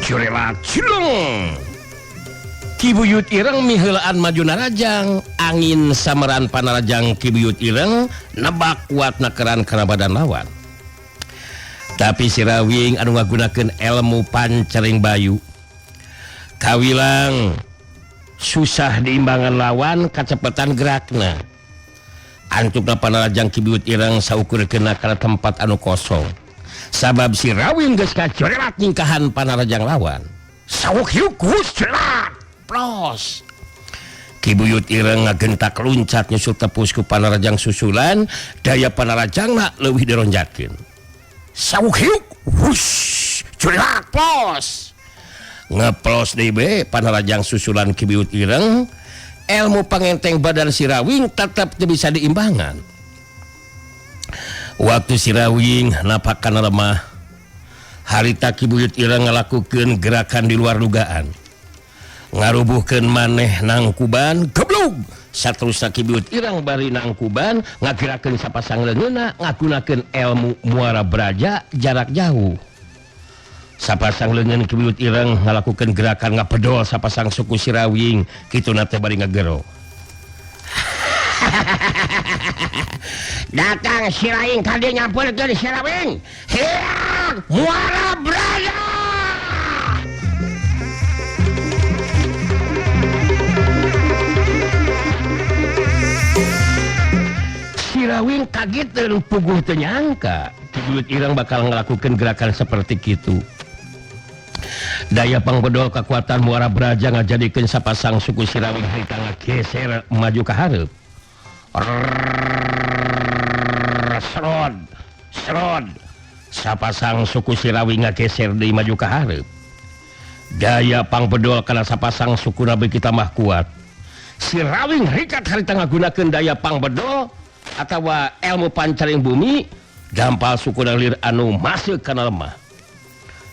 Curela cilung Kibuyut Ireng miheulaan maju narajang angin sameran panarajang Kibuyut Ireng nebak kuatna keran kana badan lawan. Tapi si Rawing anu ngagunakeun ilmu pancering bayu kawilang susah diimbangan lawan kacepetan gerakna. Antukna panarajang Kibuyut Ireng saukurkeunna kana tempat anu kosong. Sabab si Rawing geus kacorelat ningkahan panarajang lawan. Sawuk hiuk hus celat. Plos. Kibuyut Ireng ngagentak luncat nyusul tepus ku panarajang susulan, daya panarajangna leuwih dironjatkeun. Sawuk hiuk hush curilak plos. Ngeplos deui be panarajang susulan Kibuyut Ireng, ilmu pangenteng badan si Rawing tetep teu bisa diimbangan. Waktu si Rawing napakana lemah, harita Kibuyut Ireng ngalakukeun gerakan di luar dugaan. Ngarubuhkeun maneh nangkuban geblug saterusna Kibuyut Ireng bari nangkuban ngagerakeun sapasang leungeunna ngagunakeun ilmu muara braja jarak jauh. Sapasang leungeun Kibuyut Ireng ngalakukeun gerakan ngapedol sapasang suku si Rawing kituna teh bari ngagero. Datang si Rawing ka dieu nyampurkeun si Rawing. Hiang muara braja. Si Rawing kaget dan puguh teu nyangka Kibuyut Ireng bakal ngelakukan gerakan seperti itu. Daya pangbedol kekuatan muara braja ngajadikeun sapasang suku si Rawing harita ngageser maju ka hareup. Serod serod sapasang suku si Rawing ngageser deui maju ka hareup. Daya pangbedol kana sapasang suku nabi kita mah kuat. Si Rawing rikat harita ngagunakeun daya pangbedol atawa ilmu pancaring bumi dampal suku dalir anu masuk kana lemah.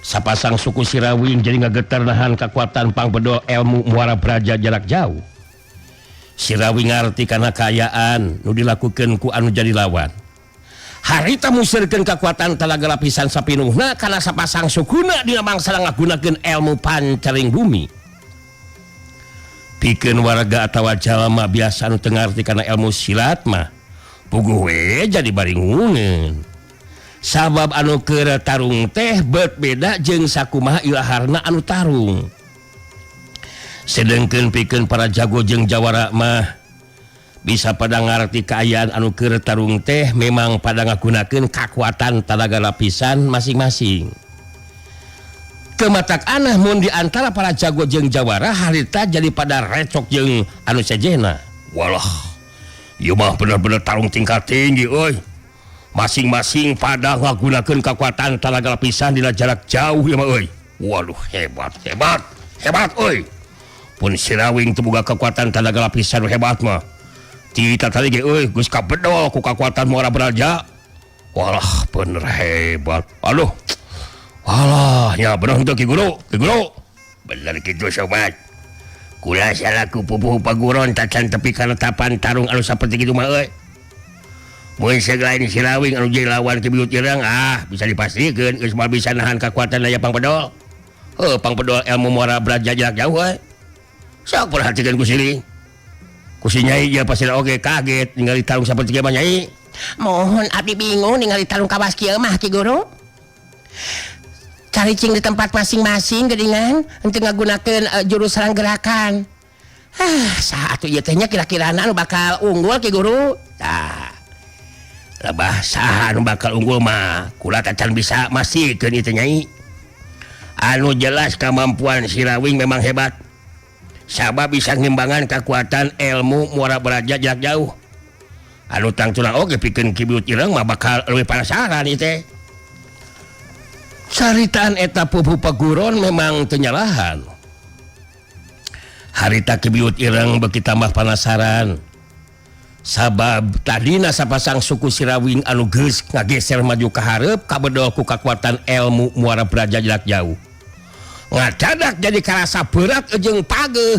Sapasang suku si Rawing jadi ngageter nahan kekuatan pangbedol ilmu muara braja jarak jauh. Si Rawing ngarti kana kaayaan nu dilakukeun ku anu jadi lawan. Harita musirkeun kekuatan talaga lapisan sapinuhna kana sapasang sukuna dina mangsa ngagunakeun ilmu pancaring bumi. Pikeun warga atawa jalma biasa anu teu ngarti kana ilmu silat mah puguh we jadi baringungeun. Sabab anu keur tarung teh beda jeung sakumaha ilaharna anu tarung. Sedengkeun pikeun para jago jeung jawara mah bisa pada ngarti kaayaan anu keur tarung teh memang pada ngagunakeun kakuatan talaga lapisan masing-masing. Kematak aneh mun di antara para jago jeung jawara harita jadi pada recok jeung anu sejena. Walah ieu mah bener-bener tarung tingkat tinggi euy. Masing-masing pada ngagunakeun kekuatan talaga lapisan dina jarak jauh ieu mah euy. Waduh hebat euy. Pun si Rawing teu boga kekuatan talaga lapisan hebat mah. Tita tadi ge euy geus kabedol ku kekuatan muara braja. Walah bener hebat. Aduh. Walah nya bener henteu Ki Guru. Bener kitu sobat. Kula salaku pupuh paguron tacan tepi kana tapan tarung anu saperti kitu mah euy. Mun segalain si Rawing anu jadi lawan Kibuyut Ireng bisa dipastikeun geus moal bisa nahan kekuatan daya pangbedol. Pangbedol ilmu muara braja jarak jauh euy. Sok perhatikeun ku sini. Ku si Nyai ieu pasti oge kaget ningali tarung saperti kieu mah Nyai. Mohon abdi bingung ningali tarung kawas kieu mah Ki Guru. Caricing di tempat masing-masing geuningan henteu ngagunakeun jurus serang gerakan. Saha atuh ieu teh nya kira-kirana anu bakal unggul Ki Guru? Lebah saha anu bakal unggul mah kula tacan bisa masihkeun ieu teh Nyai. Anu jelas kemampuan si Rawing memang hebat. Sabab bisa ngimbangan kekuatan ilmu muara braja jarak jauh. Anu tangtuna oge pikeun Kibuyut Ireng mah bakal leuwih panasaran ieu teh. Caritaan eta pupuh paguron memang teu nyalahan. Harita Kibuyut Ireng beuki tambah panasaran. Sabab tadina sapasang suku si Rawing anu geus ngageser maju ka hareup kabedol ku kekuatan ilmu muara braja jarak jauh. Ngadadak jadi karasa berat jeung pageuh.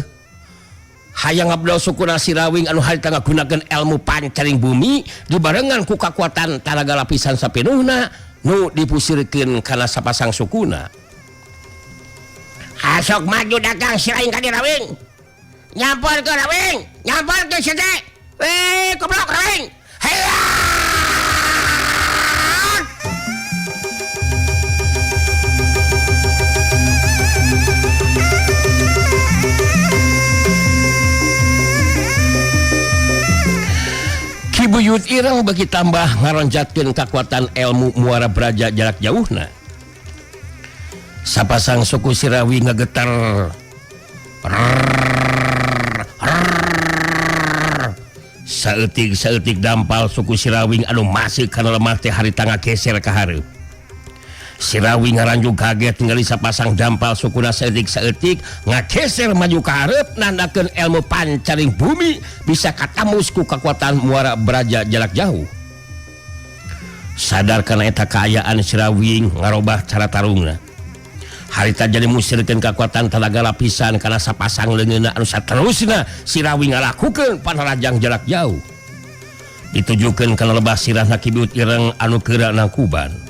Hayang ngabdol sukuna si Rawing anu harita ngagunakeun ilmu pancaring bumi dibarengan ku kekuatan talaga lapisan sapinuhna nu dipusirkeun kana sapasang sukuna. Asok maju dagang Sirawing ka di Rawing. Nyampor ke Rawing, nyampor ke Sete. Goblok Rawing. Heya! Buyut Ireng bagi tambah ngaronjatkeun kekuatan ilmu muara braja jarak jauhna. Sapasang suku Sirawi ngagetar saeutik dampal suku Sirawing anu masih kana lemah teh harita ngageser ka hareup. Sirawing ngaranjug kaget ningali sapasang dampal sukuna saeutik ngageser maju ka hareup nandakeun ilmu pancaring bumi bisa katamus ku kekuatan muara braja jarak jauh. Sadar kana eta kaayaan Sirawing ngarobah cara tarungna. Harita jadi musirkeun kekuatan tenaga lapisan kana sapasang leungeunna anu saterusna Sirawing ngalakukeun panarajang jarak jauh. Ditujukeun kana lebah sirahna Ki Buyut Ireng anu keura nangkuban.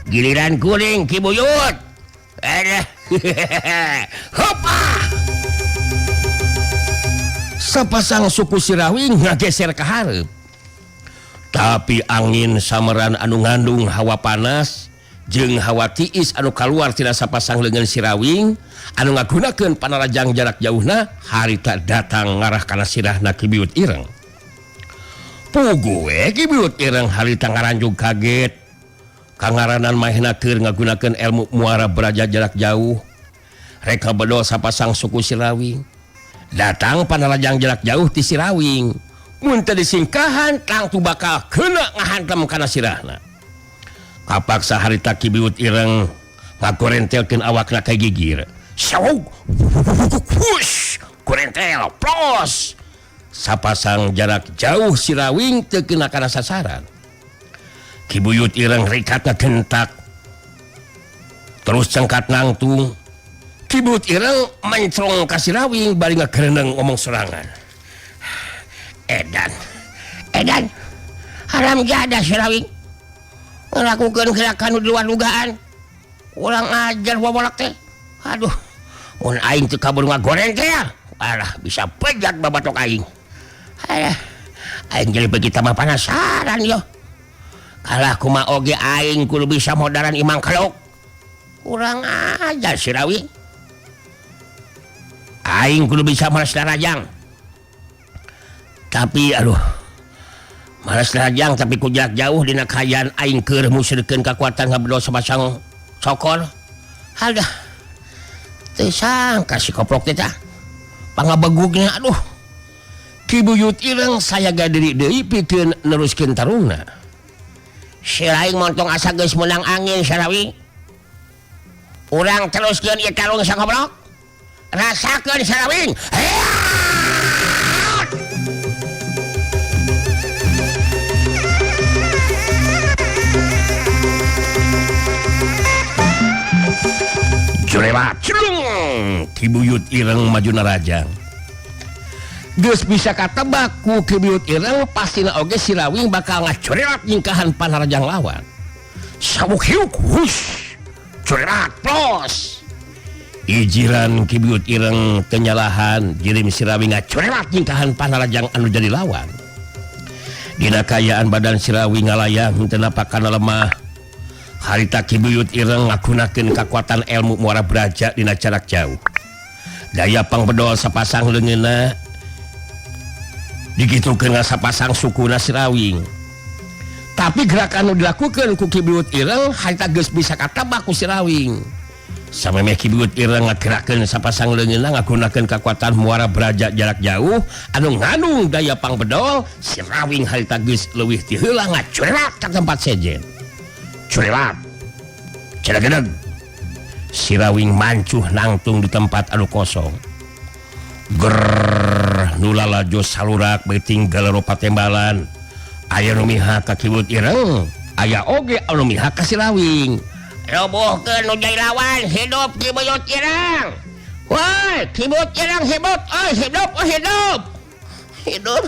Giliran kuring Ki Buyut. Hopa. Sapasang suku Sirawing ngageser ka hareup. Tapi angin sameran anu ngandung hawa panas jeung hawa tiis anu kaluar tina sapasang leungeun Sirawing anu ngagunakeun panarajang jarak jauhna harita datang ngarah kana sirahna Ki Buyut Ireng. Pugu Ki Buyut Ireng harita ngaranjug kaget kangaranan mahna keur ngagunakeun ilmu muara braja jarak jauh. Reka bedo sapasang suku Sirawing datang panarajang jarak jauh ti Sirawing mun teu disingkahan tangtu bakal keuna ngahantem kana sirahna. Kapaksa harita Ki Buyut Ireng ngagorentelkeun awakna ka gigir. Sawu wush gorentel plos. Sapasang jarak jauh Sirawing teu kena kana sasaran. Ki Buyut Ireng rikatna gentak terus cengkat nangtung. Ki Buyut Ireng mencrong ka Sirawing bari ngagereneng ngomong sorangan. Edan haram jada Sirawing ngelakukeun gerakan di luar dugaan. Urang ajar bobolak teh. Aduh, mun aing teu kabur ngagoreng teh alah bisa pejat babatok aing. Aing jadi begitu mah penasaran yo. Kalah kumaha oge aing kudu bisa modaran Imang Kelok. Kurang ajar Sirawing. Aing kudu bisa malas darajang. Tapi aduh, malas darajang tapi ku jarak jauh dina kaayaan aing keur musirkeun kekuatan ngabedo sapasang sokor. Hadah. Teu sangka si koplok teh tah. Pangabegugna aduh. Ki Buyut Ireng saya gadiri deui pikeun neruskeun tarungna. Silaing montong asa geus meunang angin Sirawing. Urang teruskeun ieu tarung sa goblok. Rasakeun Sirawing. Jurelat cilung Ki Buyut Ireng maju narajang. Geus bisa katebak ku Ki Buyut Ireng pastina oge Sirawing bakal ngacorelat nyingkahan panarajang lawan. Sabuk hiuk hush corelat plos. Ijiran Ki Buyut Ireng tenyalahan jirim Sirawing ngacorelat nyingkahan panarajang anu jadi lawan. Dina kaayaan badan Sirawing ngalayang teu napakana lemah. Harita Ki Buyut Ireng ngagunakeun kekuatan ilmu muara braja dina jarak jauh. Daya pangbedol sapasang leungeunna digitukeun ka sapasang sukuna Sirawing. Tapi gerakan anu dilakukeun ku Ki Buyut Ireng harita geus bisa katebak ku Sirawing. Samemeh Ki Buyut Ireng ngagerakeun sapasang leungeunna ngagunakeun kekuatan muara braja jarak jauh anu ngandung daya pangbedol, Sirawing harita geus leuwih ti heula ngacorelat ka tempat sejen. Curelat celegedeg Sirawing mancuh nangtung di tempat anu kosong. Grrrr nulala jos salurak beuting galero patembalan. Aya nu mihak ka Ki Buyut Ireng, aya oge anu mihak ka Sirawing. Robohkeun nu jadi lawan hidup Ki Buyut Ireng. Woi Ki Buyut Ireng hidup, hidup. Hidup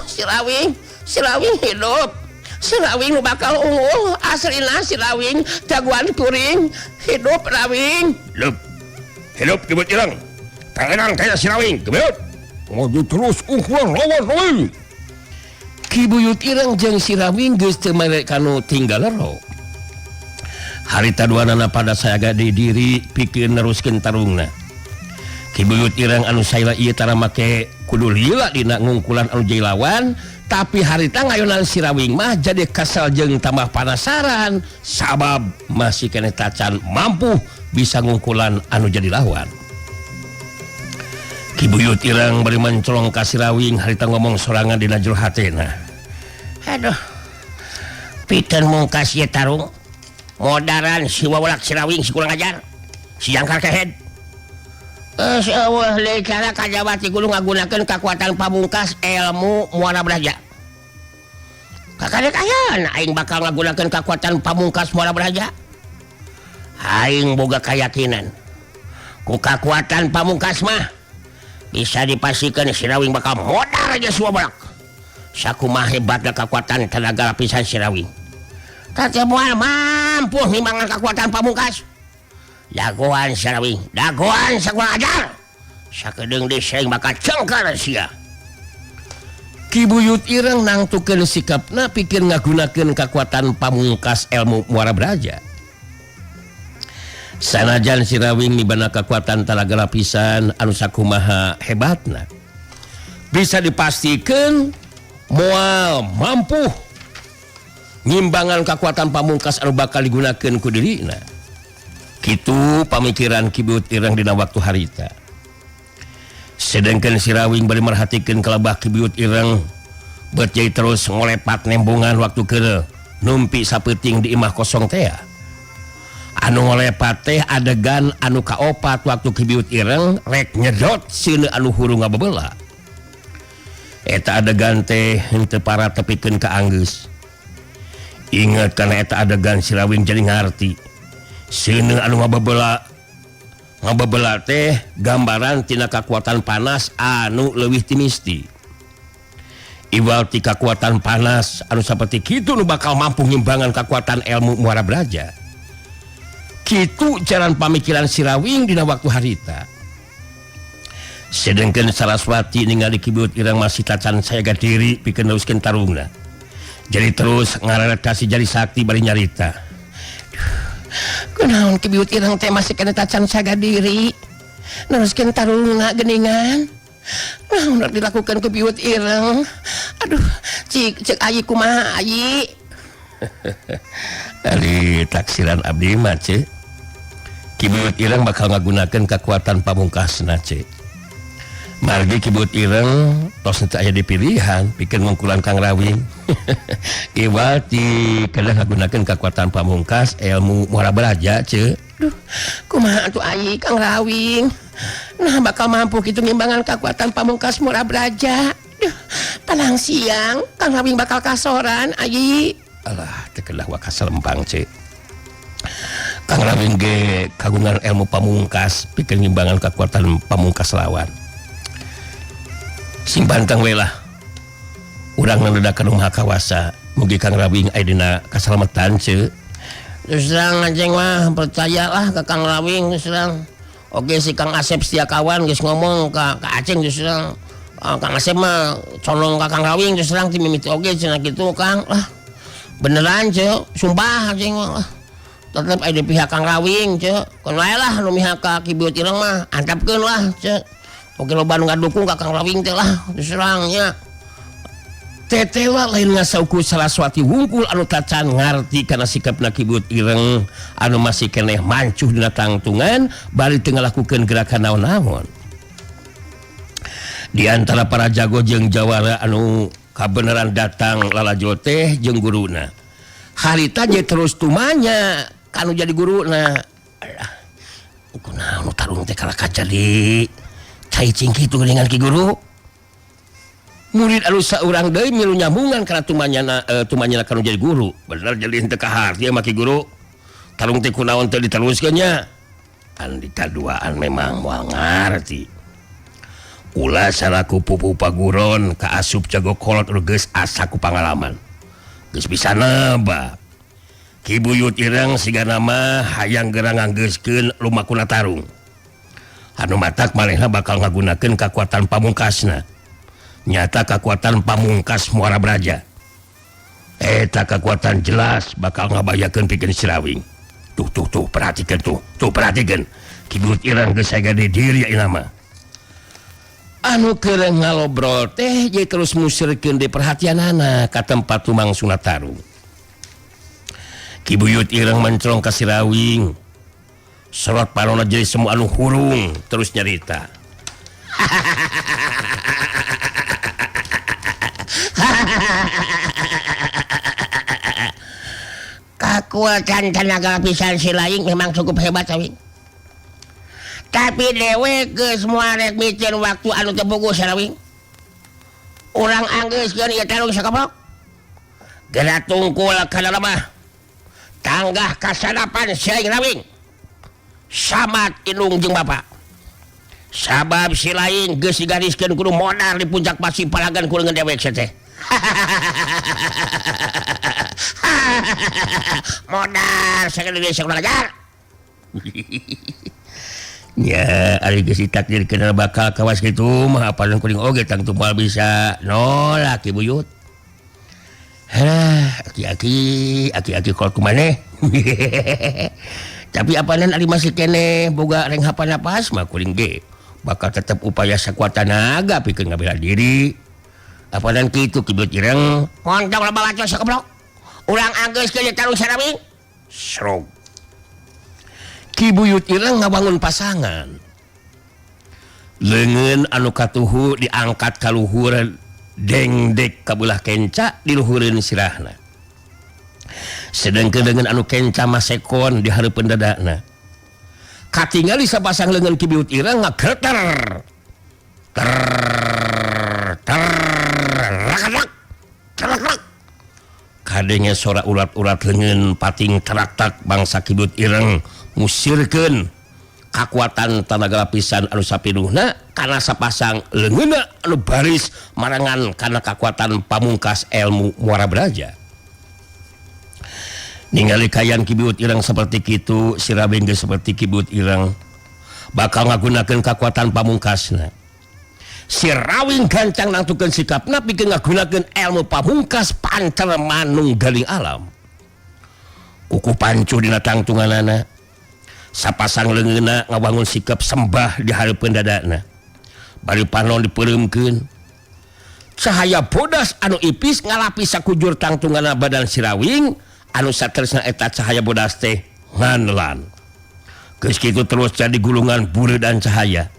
Sirawing hidup. Rawing nu bakal unggul aslina si Rawing jagoan kuring hidup Rawing hidup kibut ireng tenang teh si Rawing kibut maju terus lawan Rawing Kibuyut ireng jeung si Rawing geus teu mere kanu tinggal lero harita duanana pada sayaga di diri pikeun neruskeun tarungna Kibuyut ireng anu saila ieu tara make kudu lila dina ngungkulan anu jadi lawan tapi harita ngayonan si Rawing mah jadi kesel jeung tambah penasaran sabab masih kene tacan mampu bisa ngungkulan anu jadi lawan Kibuyut ireng bari mencolong ka si Rawing harita ngomong sorangan dina jero hatena aduh piteun mungkas ieu tarung modaran si wawalak si Rawing si kurang ajar si jangkar kehed Allah le cara kajabati kudu ngagunakeun kekuatan pamungkas ilmu muara braja kakadek ayeuna aing bakal ngagunakeun kekuatan pamungkas muara braja aing boga kayakinan ku kekuatan pamungkas mah bisa dipasikeun si Rawing bakal modar aja suwabarak sakumaha hebatna kekuatan tenaga lapisan si Rawing teu moal mampu nimbangan kekuatan pamungkas jagoan si Rawing jagoan sakurang ajar sakedeung deui sering bakal cengkar sia Kibuyut ireng nangtukeun sikapna pikir ngagunakeun kekuatan pamungkas ilmu muara braja sanajan si Rawing mibana kekuatan tenaga lapisan anu sakumaha hebatna bisa dipastikan moal mampu ngimbangan kekuatan pamungkas anu bakal digunakeun ku dirina kitu pamikiran Kibuyut ireng dina waktu harita sedangkan si Rawing bari merhatikeun kalebah Kibuyut ireng beut jadi terus ngolepat nembongan waktu keur numpi sapeuting di imah kosong teh anu ngolepat teh adegan anu kaopat waktu Kibuyut ireng rek nyedot sieun anu huru ngabebela eta adegan teh henteu para tepikeun ka anggeus inget kana eta adegan si Rawing jadi ngarti sieun anu ngabebela teh gambaran tina kekuatan panas anu leuwih ti misti iwal ti kekuatan panas anu saperti kitu nu bakal mampu ngimbangan kekuatan ilmu muara braja kitu jalan pamikiran si Rawing dina waktu harita sedangkan Saraswati ningali Kibuyut ireng masih tacan sayaga diri pikeun neruskeun tarungna jadi terus ngareret ka si Jari Sakti bari nyarita kunaon Kibuyut ireng teh masih kena tacan sayaga diri neruskeun tarungna geuningan naon rek dilakukeun Kibuyut ireng aduh cik ayi kumaha ayi ari taksiran abdi mah ce Kibuyut ireng bakal ngagunakeun kekuatan pamungkasna ce margi Kibuyut ireng tos teu aya dipilihan pikeun ngungkulan Kang Rawing iwal ti kedah ngagunakeun kekuatan pamungkas ilmu muara braja ce duh kumaha atuh ayi Kang Rawing nah bakal mampu kitu ngimbangan kekuatan pamungkas muara braja duh palang siang Kang Rawing bakal kasoran ayi alah teu kedah wakas lempang ce Kang Rawing ge kagungan ilmu pamungkas pikeun ngimbangan kekuatan pamungkas lawan sing bantang we lah urang ngeundakeun Maha Kawasa mugi Kang Rawing aya dina kasalamatan ce terus terang anjing mah percayalah ke Kang Rawing terus terang oke si Kang Asep Setiakawan geus ngomong ka Aceng terus terang Kang Asep mah colong ka Kang Rawing terus terang ti mimiti oge cenah kitu Kang lah beneran ce sumpah anjing mah tetep aya di pihak Kang Rawing ce kun wae lah nu mihak ka Kibuyut ireng mah antapkeun lah ce oke loba nu ngadukung ka Kang Rawing teh lah terus terang nya tetewa lain ngasauku Saraswati wungkul anu tacan ngarti kana sikapna Kibuyut ireng anu masih keneh mancuh dina tangtungan bari teu ngalakukeun gerakan naon-naon di antara para jago jeung jawara anu kabeneran datang lalajo teh jeung guruna harita je terus tumanya kanu jadi guruna alah kunaon nu tarung teh kala kaca di cai cingki itu dengan Ki Guru murid anu saurang deui milu nyambungan kana tumanyana kanu jadi guru bener jadi henteu kahar dia mah Ki Guru tarung teh kunaon teh diteruskeun nya kan di kaduaan memang moal ngarti ulah salaku pupu paguron ka asup jago kolot geus asa ku pangalaman geus bisa nambah Ki Buyut Ireng siga nama hayang gerang nganggeuskeun lumakuna tarung anu matak manehna bakal ngagunakeun kekuatan pamungkasna nyata kekuatan pamungkas Muara Braja eta kekuatan jelas bakal ngabayakeun pikeun Sirawing tuh perhatikan perhatikan Ki Buyut Ireng geus sagede diri ieu mah anu kereng ngalobrol teh jadi terus musirkeun di perhatianana ka tempat lumangsuna tarung Ki Buyut Ireng mencrong ka Sirawing sorot parona jadi semua anu hurung terus nyarita kekuatan tenaga lapisan Sirawing memang cukup hebat tapi dewe geus moal rek micen waktu anu teu puguh Sirawing urang anggeuskeun ieu tarung sakoplok geura tungkul kana lemah tanggah kasadapan Sirawing samat indung jeung bapa sabab Sirawing geus digariskeun kudu modal di puncak pasi palagan ku leungeun dewek teh modal sakeudeung desa belajar ya ari geus ditakdirkeun bakal kawas kitu mah apalun kuring oge tang tumpal bisa nolak Ki Buyut aki-aki kol kumaneh tapi apanan ari masih keneh boga reng hapan-hapas mah kuring ge bakal tetep upaya sakuat tenaga pikeun ngabela diri apanan kitu Ki Buyut Ireng montong loba bacot sakoplok urang anggeuskeun tarung Sirawing srog Ki Buyut Ireng ngabangun pasangan leungeun anu katuhu diangkat ka luhur dengdek ka beulah kenca di luhureun sirahna sedengkeun leungeun anu kenca masekon di hareupeun dadana katingali sapasang leungeun Ki Buyut Ireng ngageter kadenge sora urat-urat leungeun pating terak-tak bangsa Ki Buyut Ireng musirkeun kekuatan tenaga lapisan anu sapinuhna kana sapasang leungeunna anu baris marangan kana kekuatan pamungkas ilmu Muara Braja ningali kayan Ki Buyut Ireng seperti kitu Sirawing geus seperti Ki Buyut Ireng bakal ngagunakeun kekuatan pamungkasna Sirawing gancang nangtukeun sikapna pikeun ngagunakeun ilmu pamungkas panter manung galing alam kuku pancu dina tangtunganana sapasang leungeunna ngabangun sikap sembah di hareupeun dadana bari panon dipeureumkeun cahaya bodas anu ipis ngalapis sakujur tangtunganna badan Sirawing anu sateresna eta cahaya bodas teh nganelan geus kitu terus jadi gulungan buredan cahaya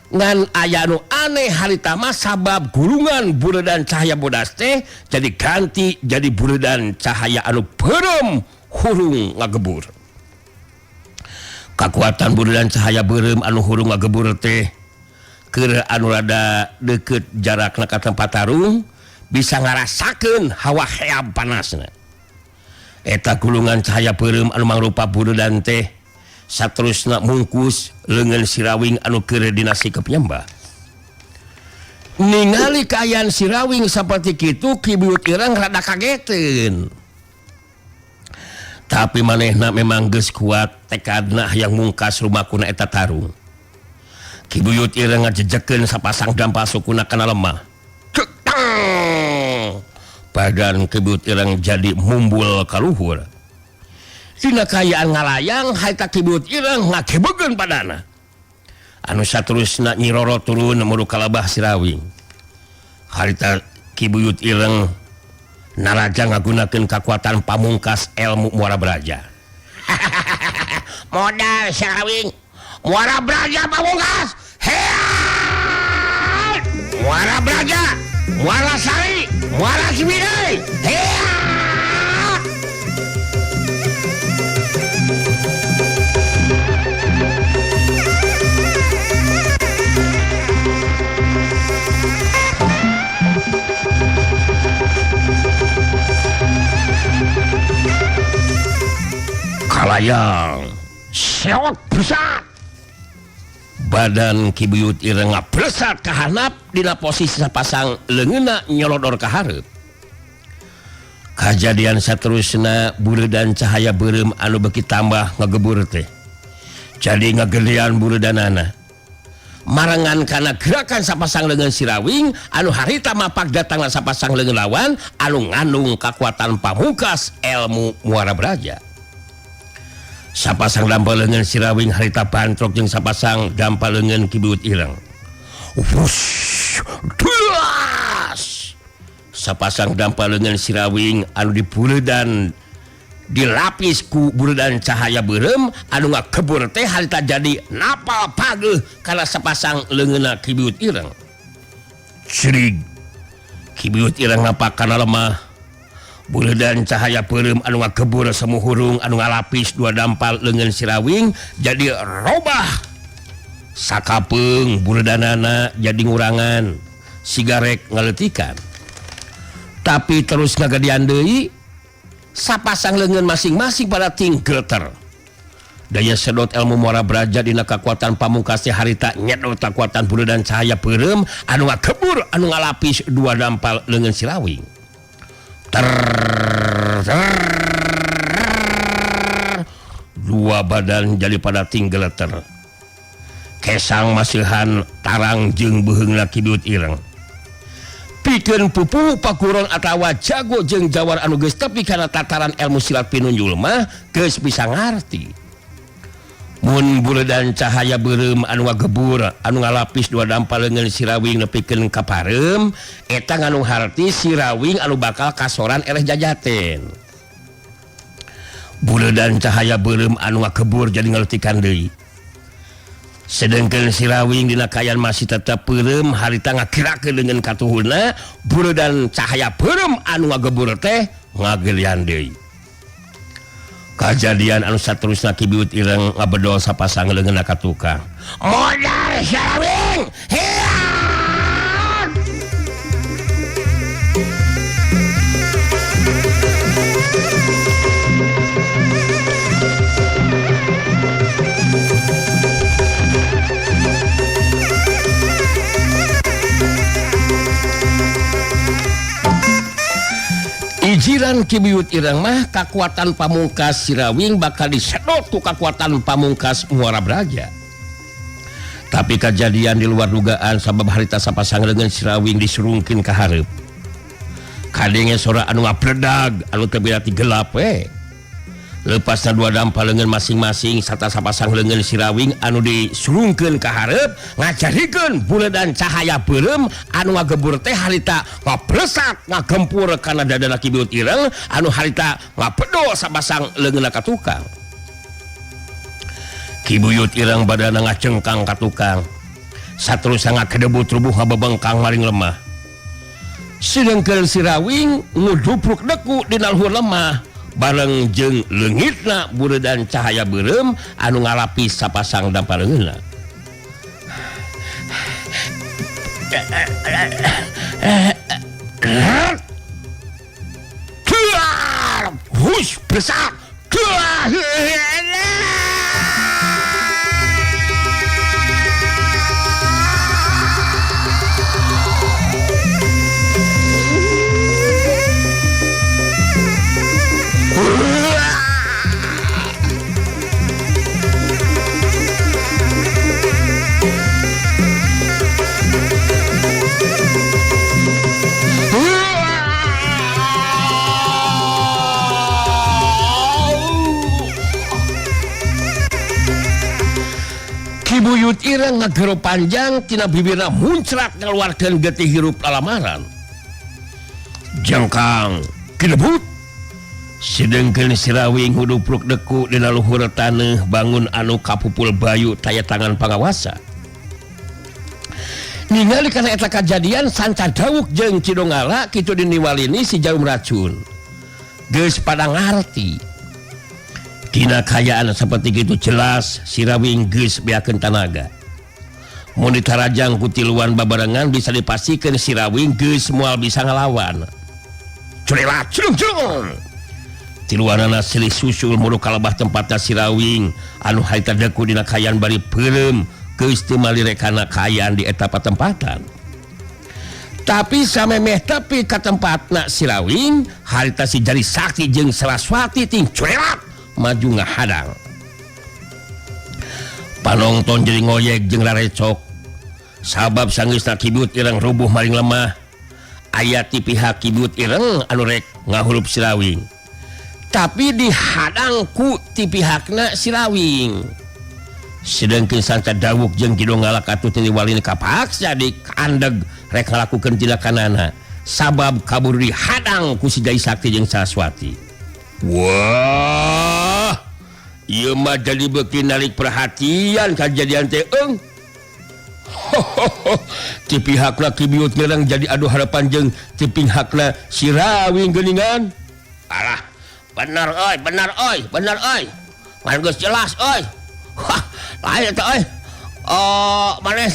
ngan aya anu aneh harita mah sabab gulungan buredan cahaya bodas teh jadi ganti jadi buredan cahaya anu beureum hurung ngagebur kekuatan buredan cahaya beureum anu hurung ngagebur teh keur anu rada deukeut jarakna ka tempat tarung bisa ngarasakeun hawa heab panasna eta gulungan cahaya beureum anu mangrupa buredan teh saterusna mungkus leungeun Sirawing anu keur dina sikep nyembah ningali kaayaan Sirawing saperti kitu Ki Buyut Ireng rada kageteun tapi manehna memang geus kuat tekadna hayang mungkas rumakuna eta tarung Ki Buyut Ireng ngajejekeun sapasang dampal sukuna kana lemah badan Ki Buyut Ireng jadi mumbul ka luhur dina kaayaan ngalayang haita Ki Buyut Ireng ngagebegeun padana anu saterusna Nyi Roro turun menuju kalabah Sirawing harita Ki Buyut Ireng naraja ngagunakeun kekuatan pamungkas ilmu Muara Braja modal Sirawing Muara Braja pamungkas heat Muara Braja Muara Sari Muara Ciwidey heat kalayang sewot besar badan Ki Buyut Ireng ngabresat ka handap dina posisi sapasang leungeunna nyolodor ka hareup Kajadian saterusna burudan cahaya berem anu beki tambah ngagebur teh jadi ngagelian burudanana marangan karena gerakan sapasang leungeun Sirawing anu harita mapak datang sapasang leungeun lawan anu ngandung kekuatan pamungkas ilmu muara braja. Sapasang dampal leungeun Sirawing harita bantrok jeung sapasang dampal leungeun Kibiut Ireng. Wush, duas. Sapasang dampal leungeun Sirawing anu dipuledan dilapis ku burudan cahaya berem anu ngakebur teh harita jadi napal pageuh kana sapasang leungeunna Kibiut Ireng. Crig Kibiut Ireng napakana lemah burudan cahaya berem anu ngakebur semu hurung anu ngalapis dua dampal leungeun Sirawing jadi robah sakapeung burudanana jadi ngurangan sigarek ngaletikan tapi terus ngagadian deui sapasang leungeun masing-masing pada tingkeuter daya sedot ilmu muara braja dina kekuatan pamungkas teh harita nyedot kekuatan burudan cahaya berem anu ngakebur anu ngalapis dua dampal leungeun Sirawing dua badan jadi pada tinggeleter kesang masihan tarang jeung beuheungna Kibiut Ireng pikeun pupuh pakuron atawa jago jeung jawar anu geus tepi kana tataran ilmu silat pinunjul mah geus bisa ngarti mun burudan cahaya berem anu ngagebur anu ngalapis dua dampal leungeun Sirawing nepikeun ka parem eta nganu harti Sirawing anu bakal kasoran eleh jajaten burudan cahaya berem anu ngagebur jadi ngaletikan deui sedangkan Sirawing dina kayan masih tetap berem harita ngakirakeun dengan katuhulna burudan cahaya berem anu ngagebur teh ngagelian deui. Kajadian anu saterusna Kibiut Ireng ngabedol sapasang leungeunna ka tukang. Modal Sirawing hiat. Ijiran Kibiut Ireng mah kekuatan pamungkas Sirawing bakal disedot ku kekuatan pamungkas muara braja. Tapi kejadian di luar dugaan sabab harita sapasang leungeun Sirawing disurungkeun ka hareup. Kadenge sora anu ngapledag anu teu berarti gelap we. Lepasna dua dampal leungeun masing-masing sarta sapasang leungeun Sirawing anu disurungkeun ka hareup ngajarikeun buledan cahaya berem anu ngagebur teh harita ngaplesak ngagempur kana dadana Kibiut Ireng anu harita ngapedol sapasang leungeunna ka tukang. Kibiut Ireng badana ngacengkang ka tukang saterusna ngakedebut rubuh ngabebengkang maring lemah. Sedengkeun Sirawing ngudupruk deku dina luhur lemah bareng jeung leungitna burudan cahaya berem anu ngalapis sapasang dampal leungeunna. Hush besak. Kibiut Ireng ngagero panjang tina bibirna muncrat ngaluarkeun getih hirup lalamaran. Jangkang kedebut sedengkeun Sirawing hudupruk deku dina luhur taneuh bangun anu kapupul bayu taya tangan pangawasa. Ningali kana eta kajadian sanca dawuk jeung Cidongala kitu diniwalini si Jarum Racun. Geus pada ngarti. Tina kayaan seperti itu jelas Sirawing geus beakeun tanaga. Mun ditarajang ku tiluan babarengan bisa dipastikan Sirawing geus moal bisa ngalawan. Curelat cung. Tiluanana silih susul muruh kalebah tempatna Sirawing anu harita deku dina kayaan bari peurem geus teu malirekana kayaan di eta patempatan. tapi samemeh tapi ke tempatna Sirawing harita si Jari Sakti jeung Saraswati ting cuelat maju ngahadang. Panonton jadi ngoyek jeung rarecok sabab sanggeusna kibut ireng rubuh maring lemah. Aya ti pihak kibut ireng anu rek ngahulup Sirawing tapi dihadang ku ti pihakna Sirawing. Sedangkeun Sanca Dawuk jeung Kidonggala katut niwalina kapaksa dikandeg rek ngalakukeun tindakanana sabab kabur dihadang ku si Jai Sakti jeung Saraswati. Wah, ieu mah jadi beuki narik perhatian kajadian teh eung. Ti pihakna Kibiut ngerang jadi adu harapan jeung ti pihakna Sirawing geuningan. Alah, bener euy. Ngan geus jelas euy. Wah, lain eta euy. Maneh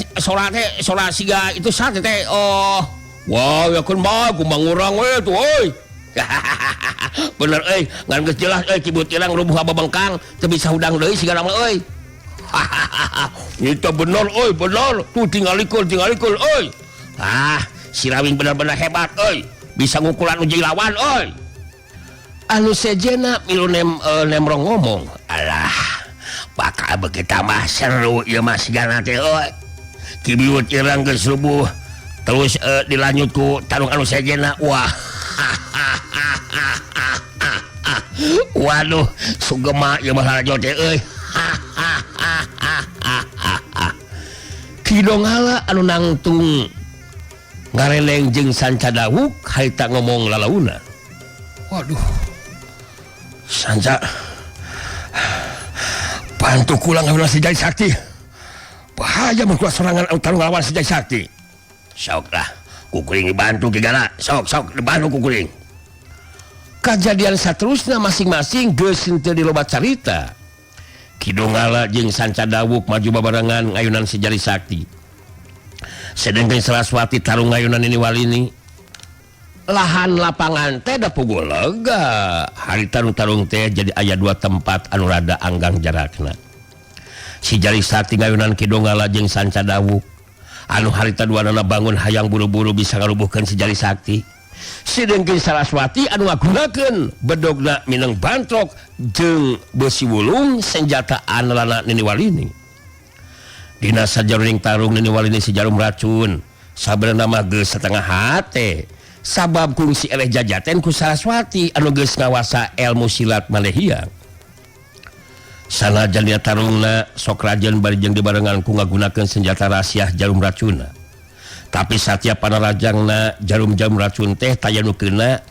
sora siga itu sate teh. Wah, yakeun mah kumaha urang we tuh euy. Bener euy, ngan geus jelas euy Kibut irang rubuh babengkang teu bisa hudang deui sigana mah euy. Itu bener euy, bener. Tuh tingalikeun euy. Sirawing bener-bener hebat euy. Bisa ngukulan uji lawan euy. Anu sejena milu nemrong ngomong. Alah, bakal begitu mah seru ieu mah sigana teh euy. Kibiut irang geus rubuh terus dilanjut ku tarung anu sejena. Wah. Waduh, sugema ieu mah larajo teh euy. Kidonggala anu nangtung ngareleng jeung Sanca Dawuk harita ngomong lalauna. Waduh, Sanca bantu kulang ngawina si Jai Sakti. Bahaya mun kula sorangan tarung ngalawan si Jai Sakti. Sok lah, kukuring dibantu Kigana. Sok dibantu kukuring. Kajadian saterusna masing-masing geus teu diloba carita. Kidonggala jeung Sanca Dawuk maju babarengan ngayunan si Jari Sakti. Sedangkan Saraswati tarung ngayunan ini walini. Lahan lapangan teh da pugul lega. Hari tarung-tarung teh jadi aya dua tempat anu rada anggang jarakna. Si Jari Sakti ngayunan Kidonggala jeung Sanca Dawuk. Anu harita duanana bangun hayang buru-buru bisa ngarubuhkeun si Jari Sakti. Sedangkan Saraswati anu ngagunakeun bedogna minang bantrok jeung besi wulung senjata andalanna Nini Walini. Dina sajaring tarung Nini Walini si jarum racun sabenerna mah geus satengah hate sabab kungsi eleh jajaten ku Saraswati anu geus ngawasa ilmu silat Malehiang. Sanajan dia tarungna sok rajen bari jeung dibarengan ku ngagunakeun senjata rahasia jarum racunna. Tapi setiap panarajangna jarum racun teh tayanukeunna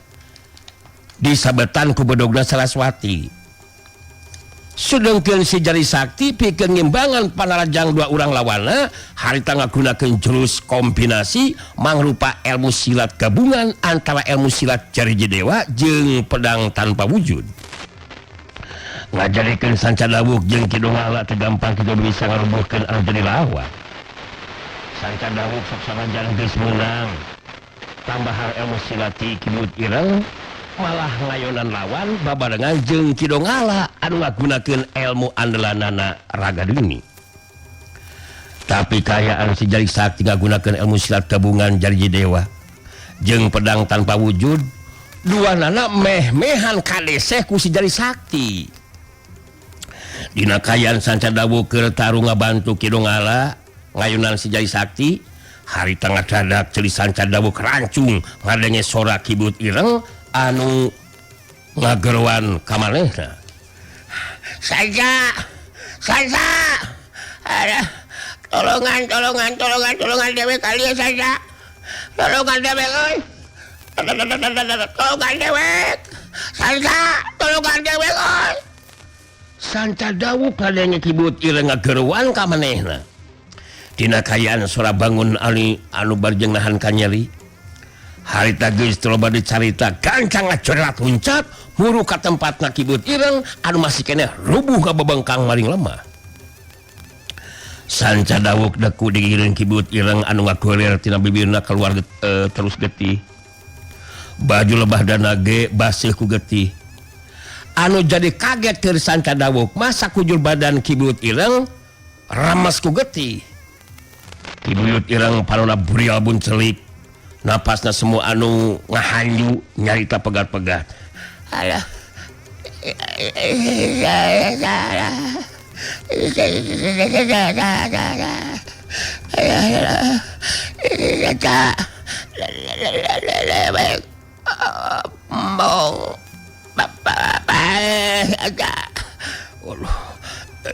disabetan ku bedogna Saraswati. Sedangkeun si Jari Sakti pikeun ngimbangan panarajang dua urang lawanna harita ngagunakeun jurus kombinasi mangrupa ilmu silat gabungan antara ilmu silat Jari Jedewa jeung pedang tanpa wujud. Ngajarikeun Sanca Dawuk jeung Kidonggala teu gampang kitu bisa ngarubuhkeun anu jadi lawan. Sanca Dawuk sok sanajan geus meunang tambahar ilmu silat ti Kibut ireng malah ngayunan lawan babarengan jeung Kidonggala anu ngagunakeun ilmu andalanana Raga Deni. Tapi kayaan si Jari Sakti ngagunakeun ilmu silat gabungan Jari Jedewa jeung pedang tanpa wujud duanana meh-mehan kadeseh ku si Jari Sakti. Dina kayaan Sanca Dawuk keur tarung ngabantu Kidonggala ngayunan si Jari Sakti hari tengah dadak ceuli Sanca Dawuk rancung ngadenge sora Kibut ireng anu ngageruan ka manehna. Sanca. Ada tolongan dewe kalian Sanca. Tolongan dewe euy. Tolongan dewe. Sanca, tolongan dewe euy. Sanca Dawuk ngadenge Kibut ireng ngageruan ka manehna. Dina kayaan sora bangun anu barjeng nahan kanyeri. Harita geus loba dicarita gancang ngacoret huncat huru ka tempatna Kibut ireng anu masih keneh rubuh ka babengkang maring lemah. Sanca Dawuk deku digiring Kibut ireng anu ngagoler tina bibirna keluar terus getih. Baju lebah dana ge baseuh ku getih. Anu jadi kaget keur Sanca Dawuk masa kujur badan Kibut ireng remes ku getih. Kibut ireng panonna burial buncelik napasna semua anu ngahanyu nyarita pegat-pegat. Alah.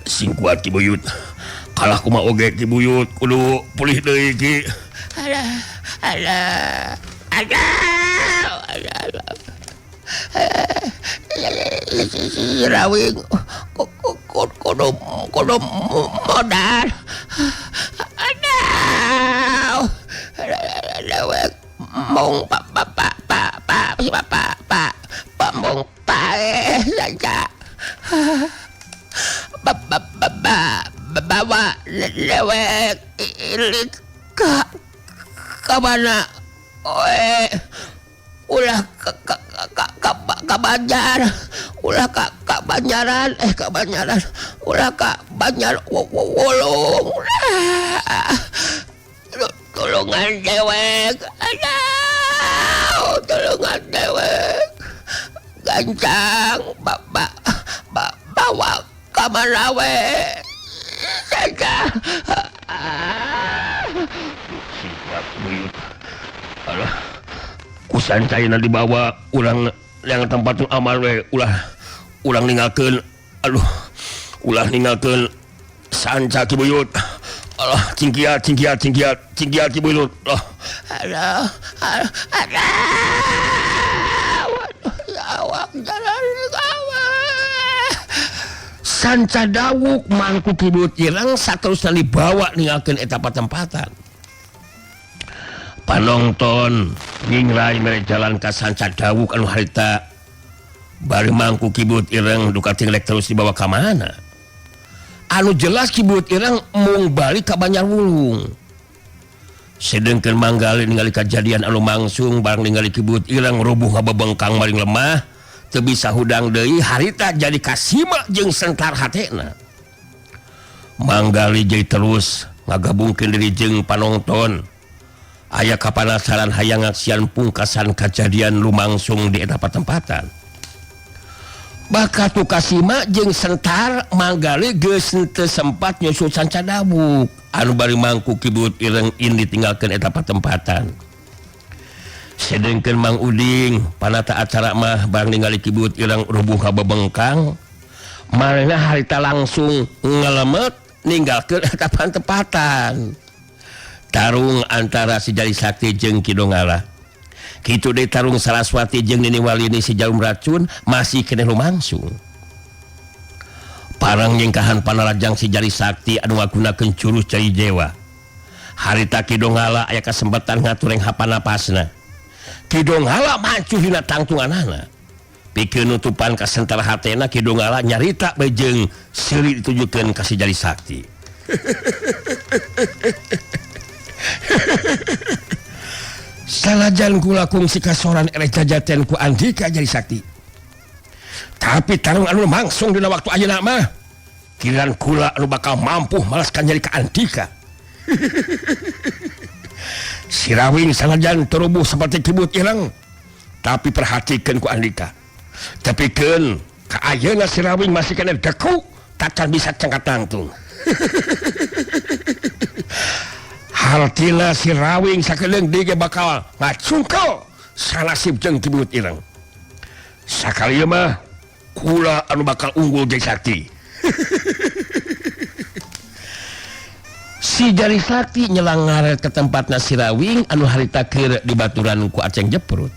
Sing kuat Ki Buyut. Kalah kumaha oge Ki Buyut, kudu pulih deui Ki. Alah. Rawing kudu modal. Aduh. Mong pak mong pae saja. Bawa lewek ilit ke mana? Ulah ke Banjar, ulah ke Banjaran, ulah ke Banjar Wolong. Tolongan dewek, aduh, tolongan dewek. Gancang, bawa ke Marawe saja. Singkat Buyut. Alah, kusan caina dibawa ulang yang tempat amal we ulang ninggalkeun sanca Ki Buyut. Alah, cingkiat Ki Buyut. Aduh, awak jalan kawah. Sanca dawuk mangku Ki Buyut ireng saterusna dibawa ninggalkeun eta patempatan. Panonton ngingrai mere jalan ka sanca dawuk anu harita bari mangku Ki Buyut ireng duka tinglek terus dibawa ka mana. Anu jelas Ki Buyut ireng mung balik ka Banjarwulung. Sedengkeun manggali ningali kajadian anu mangsung bareng ningali Ki Buyut ireng rubuh ngabebengkang maring lemah teu bisa hudang deui harita jadi kasima jeung sentar hatena. Manggali jadi terus ngagabungkeun diri jeung panonton. Aya kapanasaran hayang ngaksian pungkasan kejadian lumangsung di eta patempatan. Bakatu kasima jeung sentar manggali geus teu sempat nyusul sanca dawuk anu bari mangku Ki Buyut ireng indi tinggalkeun eta patempatan. Sedengkeun Mang Uding panata acara mah bareng ningali Ki Buyut ireng rubuh kabebengkang marana harita langsung ngelemet ninggalkeun eta patempatan. Tarung antara si Jali Sakti jeung Ki Donggala. Kitu deui tarung Saraswati jeung Nini Walini si Jarum Racun masih keneh lumangsung. Parang nyengkahan panalajang si Jali Sakti anu ngagunakeun curus cai dewa. Harita Ki Donggala aya kasempatan ngatureng hapanapasna. Ki Donggala mancu dina tangtunganana. Pikeun nutupan ka sentara hatena Ki Donggala nyarita bae jeung seuri ditujukeun ka si Jali Sakti. Salajan kula kungsi kasoran eleh jajaten ku Andika Jali Sakti. Tapi tarung anu mangsung dina waktu ayeuna mah kiran kula anu bakal mampu malaskan nyari ka Andika. Si Rawing salajan terubuh seperti Ki Buyut ireng, tapi perhatikeun ku Andika. Tepikeun ka ayeuna si Rawing masih keneh deku takkan bisa cangkat tangtung. Hartina si Rawing sakeuleung dige bakal ngacungkel sanasib jeung Ki Buyut ireng. Sakalieu mah kula anu bakal unggul Jali Sakti. Si Jali Sakti nyelang ngaret ke tempatna si Rawing anu harita keur dibaturan ku Aceng Jeprut.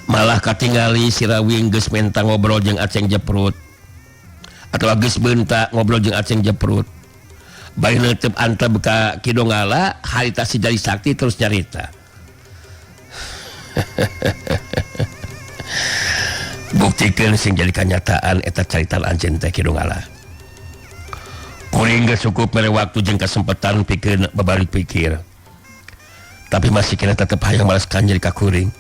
Malah katingali si Rawing geus menta ngobrol jeung Aceng Jeprut. Atawa geus beunta ngobrol jeung Aceng Jeprut. Bari neuteup antep ka Ki Donggala, harita si Jali Sakti terus nyarita. Buktikeun sing jadi kanyataan eta carita anjeun teh Ki Donggala. Kuring geus cukup mere waktu jeung kasempatan pikeun babalik pikir. Tapi masih kena tetep hayang malaskan jadi ka kuring.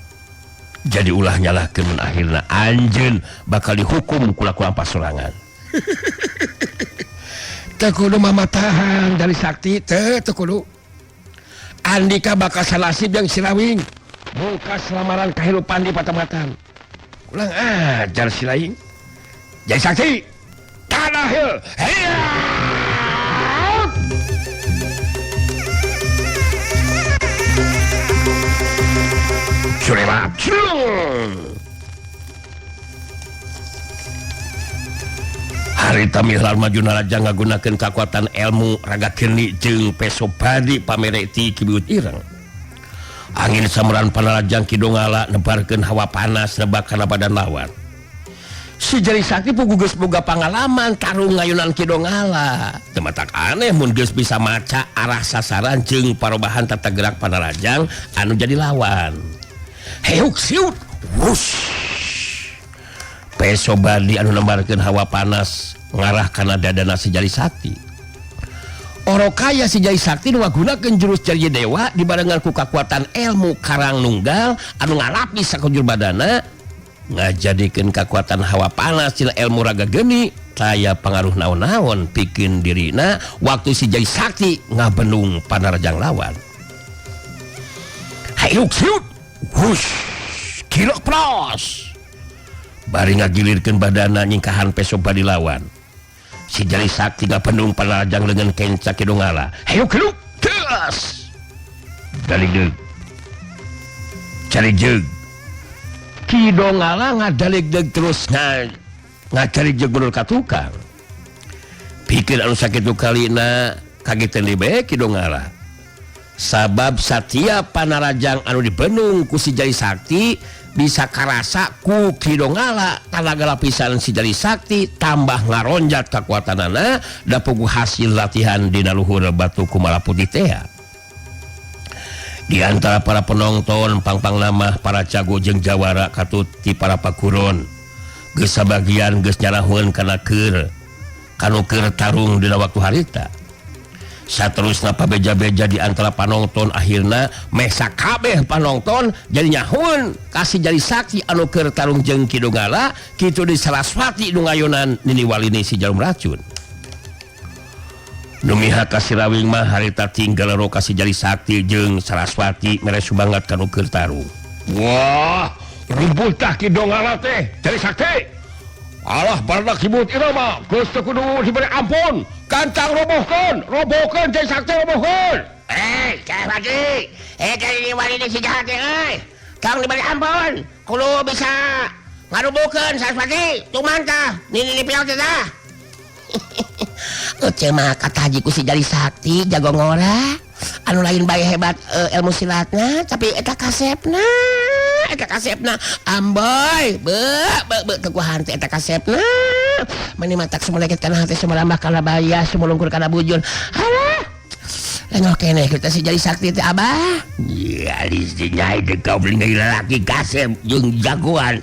Jadi ulah nyalahkeun mun akhirna anjeun bakal dihukum ku laku ampas sorangan. Teu kudu mamatahan Jali Sakti teu kudu. Andika bakal nasib yang Sirawing mungkas lamaran kehidupan di Patamatan. Ulang ajar Sirawing. Jai Sakti. Tanah ya. Heya. Surela. Harita Mihlar Majuna Raja ngagunakeun kekuatan ilmu raga geni jeung peso badi pamereti kibiut ireng. Angin samuran panarajang kidongala nebarkeun hawa panas nebak kana badan lawan. Si Jari Sakti puguh geus boga pangalaman tarung ngayunan kidongala. Teu matak aneh mun geus bisa maca arah sasaran jeung parobahan tata gerak panarajang anu jadi lawan. Heuk siut. Wush. Peso badi anu nembarkeun hawa panas ngarah kana dadana si Jari Sakti. Orokaya si Jari Sakti nu ngagunakeun jurus Jari Dewa dibarengan ku kakuatan ilmu Karang Nunggal anu ngalapis sakujur badana ngajadikeun kakuatan hawa panas cina ilmu raga geni taya pangaruh naon-naon pikeun dirina waktu si Jari Sakti ngabenung panarajang lawan. Hayuk siut. Wush. Kilok pros. Bari ngagilirkeun badana nyingkahan peso badi lawan. Si Jari Sakti ngabenung panarajang dengan kenca kidongala. Hayuk kiluk. Tes. Dalig deug. Cari jeug. Kidongala ngadalig deug terus ngacari jeug bener ka tukang. Pikir anu sakitu kalina kageteun deui kidongala. Sabab satiap panarajang anu dibenung ku si Jari Sakti bisa karasa ku kidongala talaga lapisan si Jari Sakti tambah ngaronjat kakuatanana da puguh hasil latihan dina luhur batu Kumala Putih teh. Di antara para penonton pangpang nama para cago jeung jawara katut ti para pakuron geus sabagian geus nyarahun kana keur kanu keur tarung dina waktu harita. Saterusna pabeja-beja di antara panonton akhirna mesa kabeh panonton jadi nyahun kasih Jari Sakti anu keur tarung jeung kidongala kitu di Saraswati nu ngayunan nini walini si Jarum Racun. Nu mihak ka Sirawing mah harita tinggal ro kasih Jari Sakti jeung Saraswati mere subangat kanu keur tarung. Wah, rubuh tah kidongala teh Jari Sakti. Allah barudak hibut irama geus teu kudu diberi ampun. Kancang robohkeun Jai Sakti robohkeun. Saraswati. Dari walini si jahat euy. Kang diberi ampun. Kudu bisa ngarubuhkeun Saraswati. Tumantah nini piau teh dah. Teu mah kata haji ku si Jari Sakti jago ngora. Anu lain bae hebat ilmu silatna tapi eta kasepna. Amboy be teguhan teh eta kasepna. Mani matak sumuleket kana hate sumalambah kana baya sumulungkur kana bujur. Halah. Lengok keneh kita si Jari Sakti teh Abah. Ya listi nyai teh goblin lalaki kasep jeung jagoan.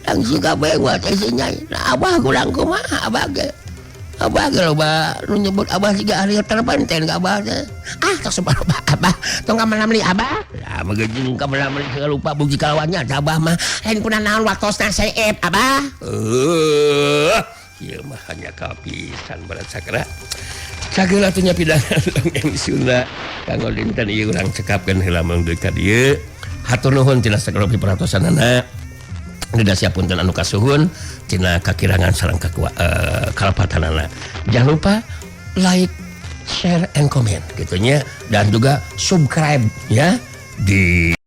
Langsung kabeh buat si nyai. Nah, Abah kurang kumaha Abah ge. Abah ge loba nu nyebut Abah siga ahli terpenten ka Abah teh. Tak subhanallah Abah. Tong ka mana meuli Abah? Lah magejing ka mana meuli lupa buji kalawannya Abah mah lain kuna naon waktosna saeep Abah. Ieu mah hanya kapisan barat sakra. Cageula teh nya pidangan dongeng Sunda kanggo dinten ieu urang cekapkeun heula mangga ka dieu. Hatur nuhun tina sakira pipartosanana. Nida siapunten anu kasuhun tina kakirangan sareng kalapatanana. Jangan lupa like, share and comment gitunya dan juga subscribe ya di